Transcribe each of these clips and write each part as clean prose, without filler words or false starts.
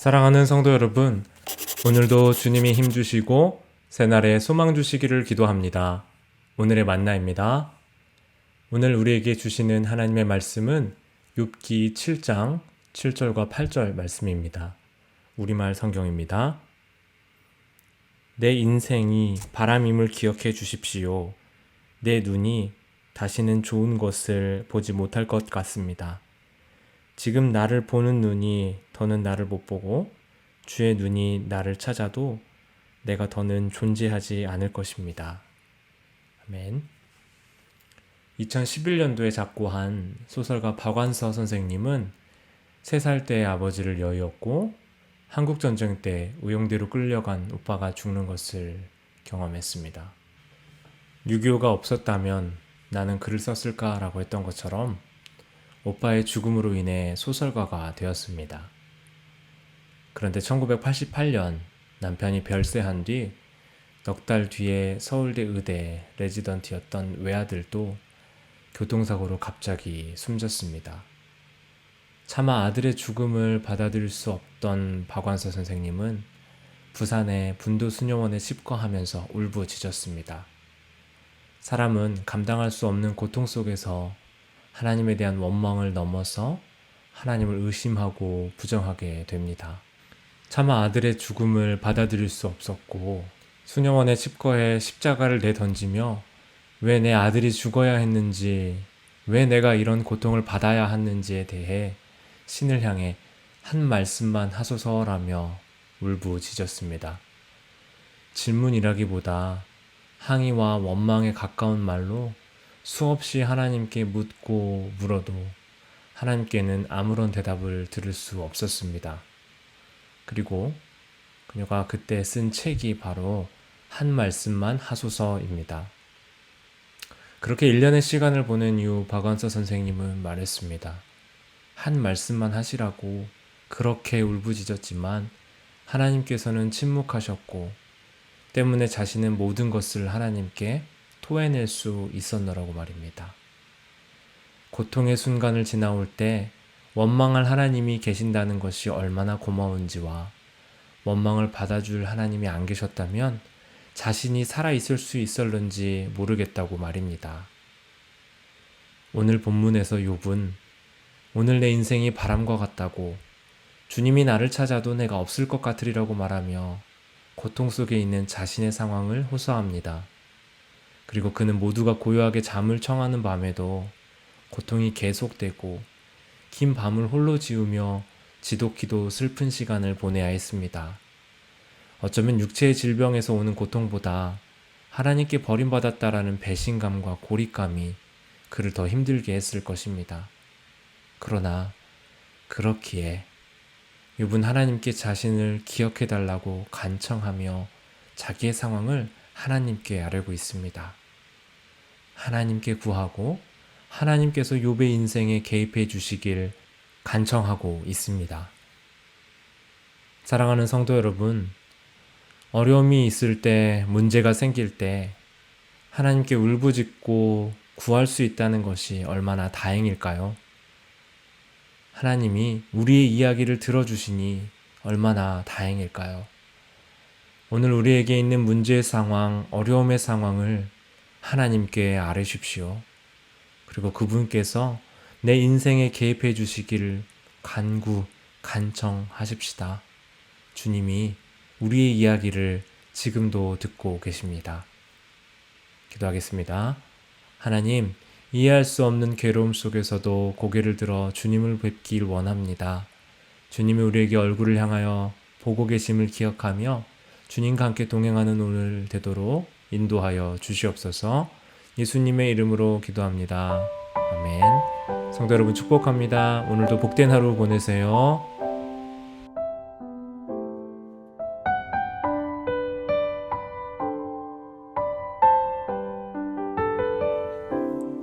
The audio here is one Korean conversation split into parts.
사랑하는 성도 여러분, 오늘도 주님이 힘 주시고 새날에 소망 주시기를 기도합니다. 오늘의 만나입니다. 오늘 우리에게 주시는 하나님의 말씀은 욥기 7장 7절과 8절 말씀입니다. 우리말 성경입니다. 내 인생이 바람임을 기억해 주십시오. 내 눈이 다시는 좋은 것을 보지 못할 것 같습니다. 지금 나를 보는 눈이 더는 나를 못 보고 주의 눈이 나를 찾아도 내가 더는 존재하지 않을 것입니다. 아멘. 2011년도에 작고한 소설가 박완서 선생님은 3살 때의 아버지를 여의었고 한국전쟁 때 우영대로 끌려간 오빠가 죽는 것을 경험했습니다. 6.25가 없었다면 나는 글을 썼을까라고 했던 것처럼 오빠의 죽음으로 인해 소설가가 되었습니다. 그런데 1988년 남편이 별세한 뒤 넉 달 뒤에 서울대 의대 레지던트였던 외아들도 교통사고로 갑자기 숨졌습니다. 차마 아들의 죽음을 받아들일 수 없던 박완서 선생님은 부산의 분도수녀원에 입거하면서 울부짖었습니다. 사람은 감당할 수 없는 고통 속에서 하나님에 대한 원망을 넘어서 하나님을 의심하고 부정하게 됩니다. 차마 아들의 죽음을 받아들일 수 없었고 수녀원에 입거해 십자가를 내던지며 왜 내 아들이 죽어야 했는지, 왜 내가 이런 고통을 받아야 했는지에 대해 신을 향해 한 말씀만 하소서라며 울부짖었습니다. 질문이라기보다 항의와 원망에 가까운 말로 수없이 하나님께 묻고 물어도 하나님께는 아무런 대답을 들을 수 없었습니다. 그리고 그녀가 그때 쓴 책이 바로 한 말씀만 하소서입니다. 그렇게 1년의 시간을 보낸 이후 박완서 선생님은 말했습니다. 한 말씀만 하시라고 그렇게 울부짖었지만 하나님께서는 침묵하셨고 때문에 자신은 모든 것을 하나님께 토해낼 수 있었노라고 말입니다. 고통의 순간을 지나올 때 원망할 하나님이 계신다는 것이 얼마나 고마운지와 원망을 받아줄 하나님이 안 계셨다면 자신이 살아있을 수 있었는지 모르겠다고 말입니다. 오늘 본문에서 욥은 오늘 내 인생이 바람과 같다고 주님이 나를 찾아도 내가 없을 것 같으리라고 말하며 고통 속에 있는 자신의 상황을 호소합니다. 그리고 그는 모두가 고요하게 잠을 청하는 밤에도 고통이 계속되고 긴 밤을 홀로 지우며 지독히도 슬픈 시간을 보내야 했습니다. 어쩌면 육체의 질병에서 오는 고통보다 하나님께 버림받았다라는 배신감과 고립감이 그를 더 힘들게 했을 것입니다. 그러나 그렇기에 욥은 하나님께 자신을 기억해달라고 간청하며 자기의 상황을 하나님께 아뢰고 있습니다. 하나님께 구하고 하나님께서 욥의 인생에 개입해 주시길 간청하고 있습니다. 사랑하는 성도 여러분, 어려움이 있을 때, 문제가 생길 때 하나님께 울부짖고 구할 수 있다는 것이 얼마나 다행일까요? 하나님이 우리의 이야기를 들어주시니 얼마나 다행일까요? 오늘 우리에게 있는 문제의 상황, 어려움의 상황을 하나님께 아뢰십시오. 그리고 그분께서 내 인생에 개입해 주시기를 간청하십시다. 주님이 우리의 이야기를 지금도 듣고 계십니다. 기도하겠습니다. 하나님, 이해할 수 없는 괴로움 속에서도 고개를 들어 주님을 뵙길 원합니다. 주님이 우리에게 얼굴을 향하여 보고 계심을 기억하며 주님과 함께 동행하는 오늘 되도록 인도하여 주시옵소서. 예수님의 이름으로 기도합니다. 아멘. 성도 여러분 축복합니다. 오늘도 복된 하루 보내세요.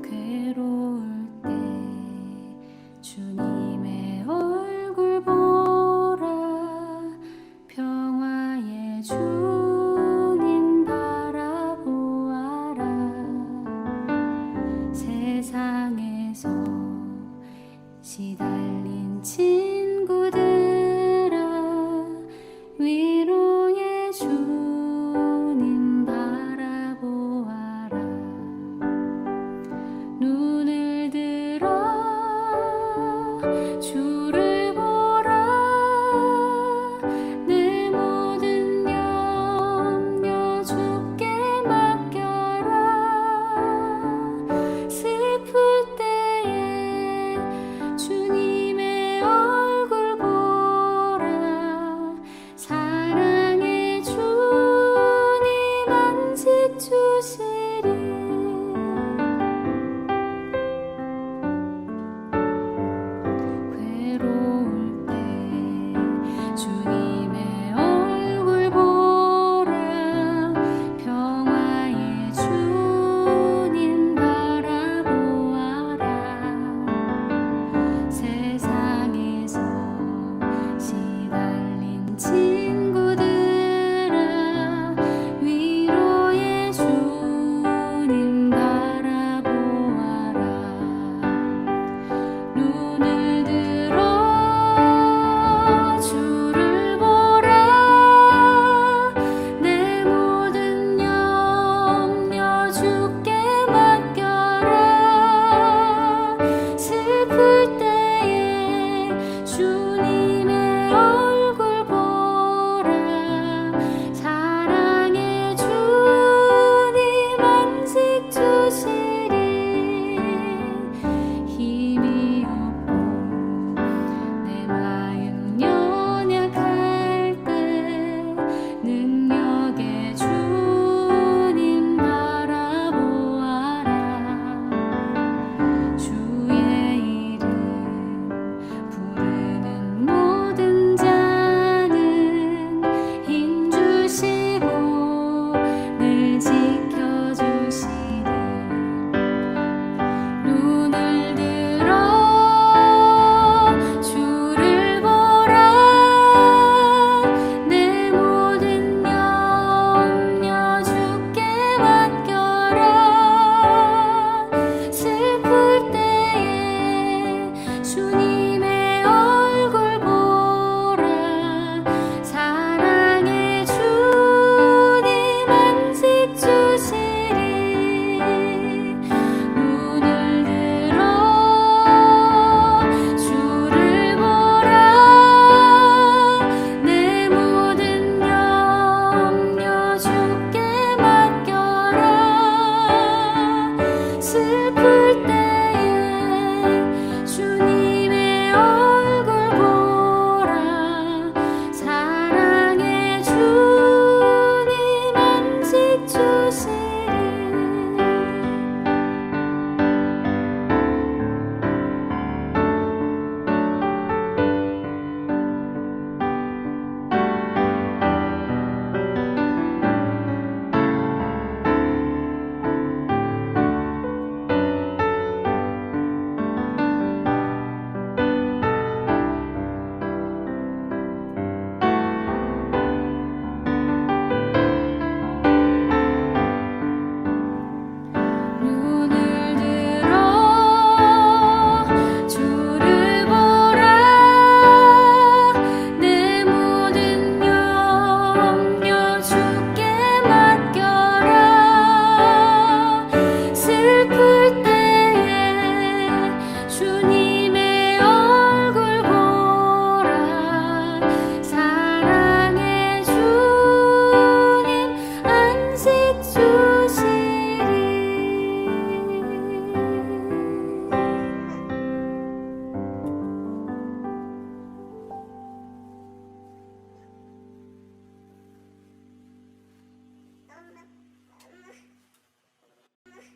괴로울 때 주님의 얼굴 보라 평화의 주님 바라보아라 세상에서 시다